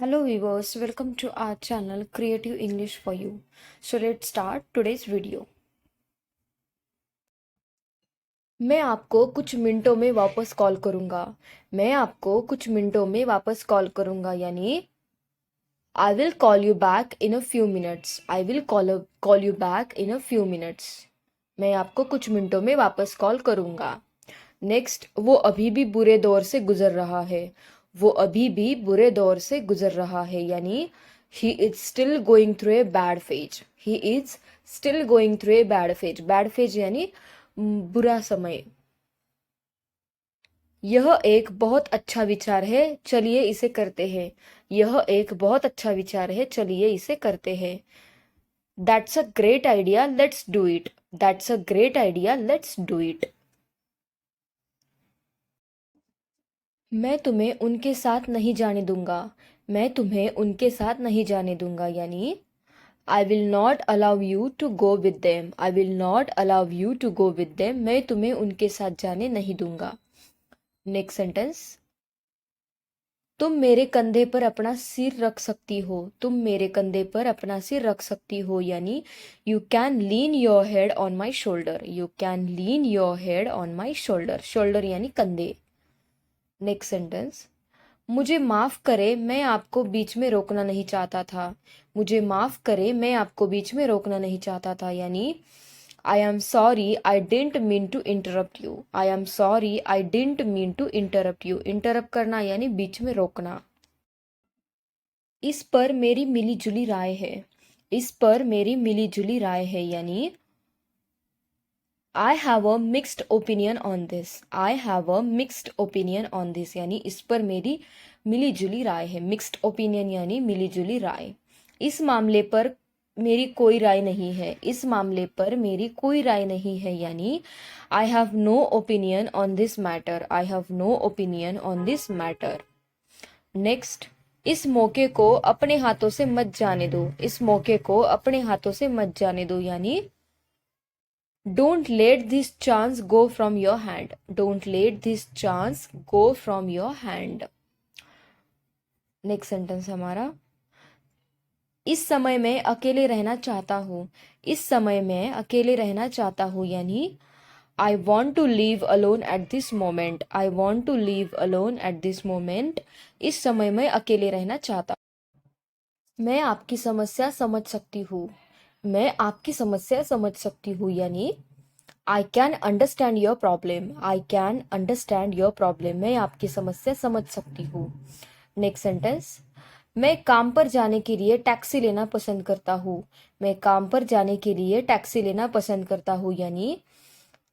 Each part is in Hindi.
Hello viewers, welcome to our channel Creative English for You. So let's start today's video. मैं आपको कुछ मिनटों में वापस कॉल करूंगा। मैं आपको कुछ मिनटों में वापस कॉल करूंगा यानी I will call you back in a few minutes. I will call you back in a few minutes. मैं आपको कुछ मिनटों में वापस कॉल करूंगा। नेक्स्ट, वो अभी भी बुरे दौर से गुजर रहा है। वो अभी भी बुरे दौर से गुजर रहा है यानी he is still going through a bad phase. He is still going through a bad phase. Bad phase यानी बुरा समय। यह एक बहुत अच्छा विचार है, चलिए इसे करते हैं। यह एक बहुत अच्छा विचार है, चलिए इसे करते हैं। That's a great idea, let's do it. That's a great idea, let's do it. मैं तुम्हें उनके साथ नहीं जाने दूंगा। मैं तुम्हें उनके साथ नहीं जाने दूंगा यानी I will not allow you to go with them. I will not allow you to go with them. मैं तुम्हें उनके साथ जाने नहीं दूंगा। नेक्स्ट सेंटेंस, तुम मेरे कंधे पर अपना सिर रख सकती हो। तुम मेरे कंधे पर अपना सिर रख सकती हो यानी you can lean your head on my shoulder. You can lean your head on my shoulder. Shoulder यानी कंधे। नेक्स्ट सेंटेंस, मुझे माफ करे, मैं आपको बीच में रोकना नहीं चाहता था। मुझे माफ करे, मैं आपको बीच में रोकना नहीं चाहता था यानी I am sorry, I didn't mean to interrupt you. I am sorry, I didn't mean to interrupt you. Interrupt करना यानी बीच में रोकना। इस पर मेरी मिली जुली राय है। इस पर मेरी मिली जुली राय है यानी I have a mixed opinion on this. I have a mixed opinion on this यानी इस पर मेरी मिली जुली राय है। मिक्स्ड ओपिनियन यानी मिली जुली राय। इस मामले पर मेरी कोई राय नहीं है। इस मामले पर मेरी कोई राय नहीं है यानी I have no opinion on this matter. I have no opinion on this matter. Next, इस मौके को अपने हाथों से मत जाने दो। इस मौके को अपने हाथों से मत जाने दो यानी Don't let this chance go from your hand. Don't let this chance go from your hand. Next sentence हमारा, इस समय मैं अकेले रहना चाहता हूँ। इस समय मैं अकेले रहना चाहता हूँ यानी I want to live alone at this moment. I want to live alone at this moment. इस समय मैं अकेले रहना चाहता हूँ। मैं आपकी समस्या समझ सकती हूँ। मैं आपकी समस्या समझ सकती हूँ यानी I can understand your problem. I can understand your problem. मैं आपकी समस्या समझ सकती हूँ। नेक्स्ट सेंटेंस, मैं काम पर जाने के लिए टैक्सी लेना पसंद करता हूँ। मैं काम पर जाने के लिए टैक्सी लेना पसंद करता हूँ यानी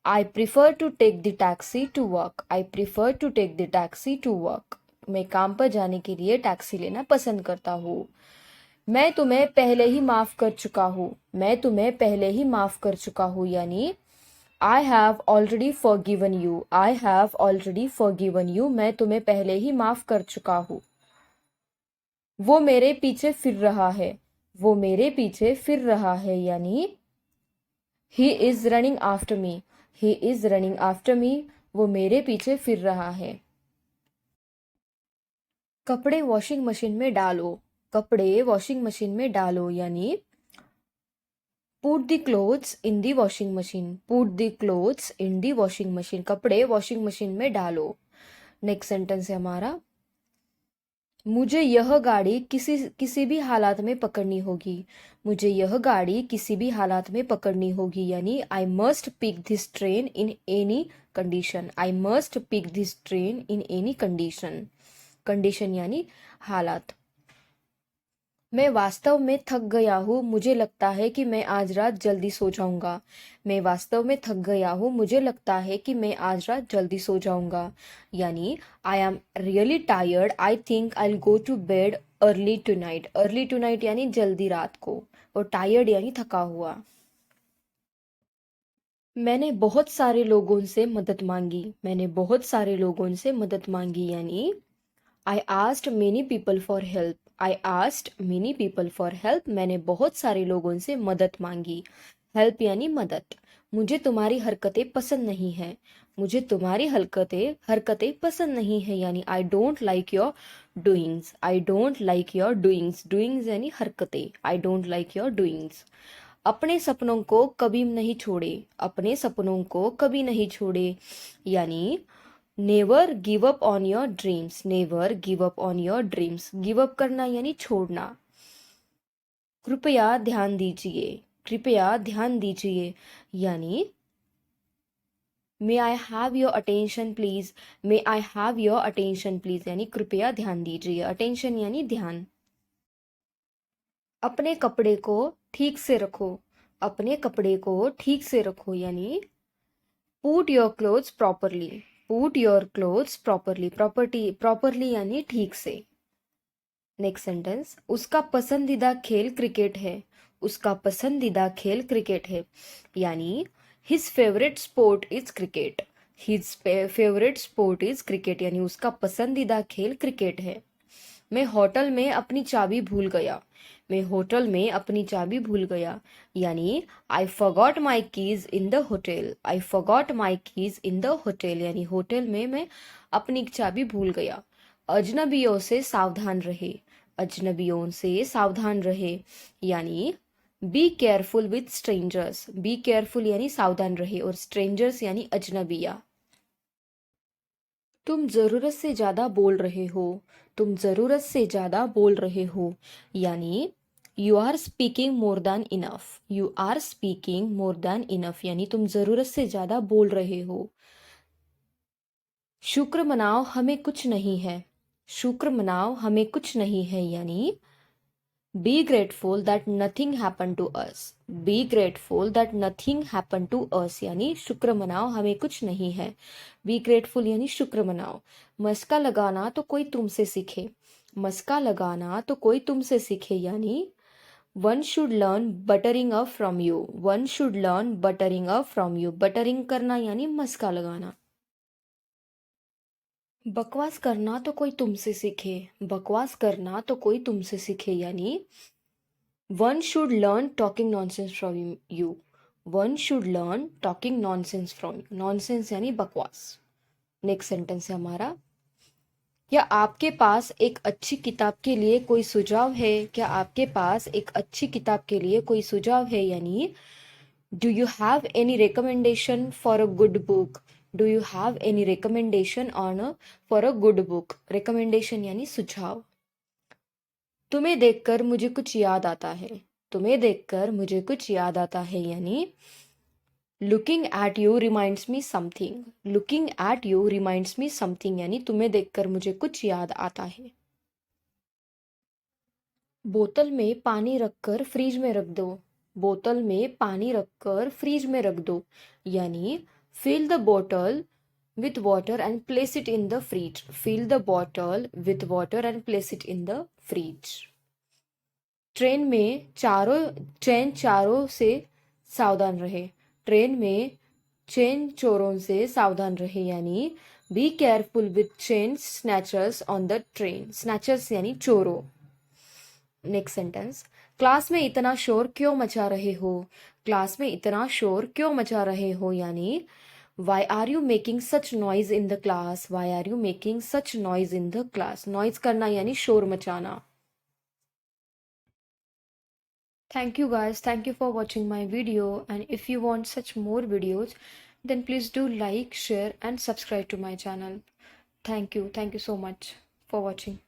I prefer to take the taxi to work. I prefer to take the taxi to work. मैं काम पर जाने के लिए टैक्सी लेना पसंद करता हूँ। मैं तुम्हें पहले ही माफ कर चुका हूँ। मैं तुम्हें पहले ही माफ कर चुका हूँ यानी I have already forgiven you. I have already forgiven you. मैं तुम्हें पहले ही माफ कर चुका हूँ। वो मेरे पीछे फिर रहा है। वो मेरे पीछे फिर रहा है यानी He is running after me. He is running after me. वो मेरे पीछे फिर रहा है। कपड़े वॉशिंग मशीन में डालो। कपड़े वॉशिंग मशीन में डालो यानी Put the clothes in the washing machine. Put the clothes in the washing machine. कपड़े वॉशिंग मशीन में डालो। नेक्स्ट सेंटेंस है हमारा, मुझे यह गाड़ी किसी किसी भी हालात में पकड़नी होगी। मुझे यह गाड़ी किसी भी हालात में पकड़नी होगी यानी I must pick this train in any condition. I must pick this train in any condition. Condition यानी हालात। मैं वास्तव में थक गया हूँ। मुझे लगता है कि मैं आज रात जल्दी सो जाऊंगा। मैं वास्तव में थक गया हूँ। मुझे लगता है कि मैं आज रात जल्दी सो जाऊंगा यानी I am really tired. I think I go to bed early tonight. Early tonight यानी जल्दी रात को, और टायर्ड यानी थका हुआ। मैंने बहुत सारे लोगों से मदद मांगी। मैंने बहुत सारे लोगों से मदद मांगी यानी I asked many people for help. I asked many people for help. मैंने बहुत सारे लोगों से मदद मांगी। हेल्प यानी मदद। मुझे तुम्हारी हरकतें पसंद नहीं है, मुझे तुम्हारी हरकतें पसंद नहीं है, यानी I don't like your doings, I don't like your doings, doings यानी हरकतें, I don't like your doings. अपने सपनों को कभी नहीं छोड़े, अपने सपनों को कभी नहीं छोड़े, यानी never give up on your dreams, never give up on your dreams, give up करना यानी छोड़ना। कृपया ध्यान दीजिए, कृपया ध्यान दीजिए, यानी may I have your attention please, may I have your attention please, यानी कृपया ध्यान दीजिए, अटेंशन यानी ध्यान। अपने कपड़े को ठीक से रखो, अपने कपड़े को ठीक से रखो, यानी put your clothes properly, put your clothes properly, properly यानी ठीक से। नेक्स्ट सेंटेंस, उसका पसंदीदा खेल क्रिकेट है, उसका पसंदीदा खेल क्रिकेट है, यानी his favourite sport is cricket, his favourite sport is cricket, यानी उसका पसंदीदा खेल क्रिकेट है। मैं होटल में अपनी चाबी भूल गया, मैं होटल में अपनी चाबी भूल गया, यानी I forgot my keys in the hotel, I forgot my keys in the hotel, यानी होटल में मैं अपनी चाबी भूल गया। अजनबियों से सावधान रहे, अजनबियों से सावधान रहे, यानी be careful with strangers, be careful यानी सावधान रहे, और स्ट्रेंजर्स यानी अजनबिया। तुम जरूरत से ज्यादा बोल रहे हो, तुम जरूरत से ज्यादा बोल रहे हो, यानी you are speaking more than enough, you are speaking more than enough, यानी तुम जरूरत से ज्यादा बोल रहे हो। शुक्र मनाओ हमें कुछ नहीं है, शुक्र मनाओ हमें कुछ नहीं है, यानी be grateful that nothing happen to us, be grateful that nothing happen to us, यानी शुक्र मनाओ हमें कुछ नहीं है, बी ग्रेटफुल यानी शुक्र मनाओ। मस्का लगाना तो कोई तुमसे सीखे, मस्का लगाना तो कोई तुमसे सीखे, यानी one should learn buttering up from you, one should learn buttering up from you, buttering करना यानी मस्का लगाना। बकवास करना तो कोई तुमसे सीखे, बकवास करना तो कोई तुमसे सीखे, यानी one should learn talking nonsense from you, one should learn talking nonsense from you, nonsense यानी बकवास। नेक्स्ट सेंटेंस है हमारा, क्या आपके पास एक अच्छी किताब के लिए कोई सुझाव है, क्या आपके पास एक अच्छी किताब के लिए कोई सुझाव है, यानी do you have any recommendation for a good book, do you have any recommendation on for a good book, recommendation यानी सुझाव। तुम्हें देखकर मुझे कुछ याद आता है, तुम्हें देखकर मुझे कुछ याद आता है, यानी looking at you reminds me something, looking at you reminds me something, यानी तुम्हें देखकर मुझे कुछ याद आता है। बोतल में पानी रखकर फ्रिज में रख दो, बोतल में पानी रखकर फ्रिज में रख दो, यानी फिल द बोतल with water and place it in the fridge, fill the bottle with water and place it in the fridge। Train में चैन चारों से सावधान रहे, ट्रेन में चेन चोरों से सावधान रहे, यानी be careful with chain snatchers on the train, snatchers यानी चोरों। नेक्स्ट सेंटेंस, क्लास में इतना शोर क्यों मचा रहे हो, क्लास में इतना शोर क्यों मचा रहे हो, यानी why are you making such noise in the class, why are you making such noise in the class, noise करना यानी शोर मचाना। Thank you guys, thank you for watching my video, and if you want such more videos then please do like, share and subscribe to my channel. Thank you so much for watching.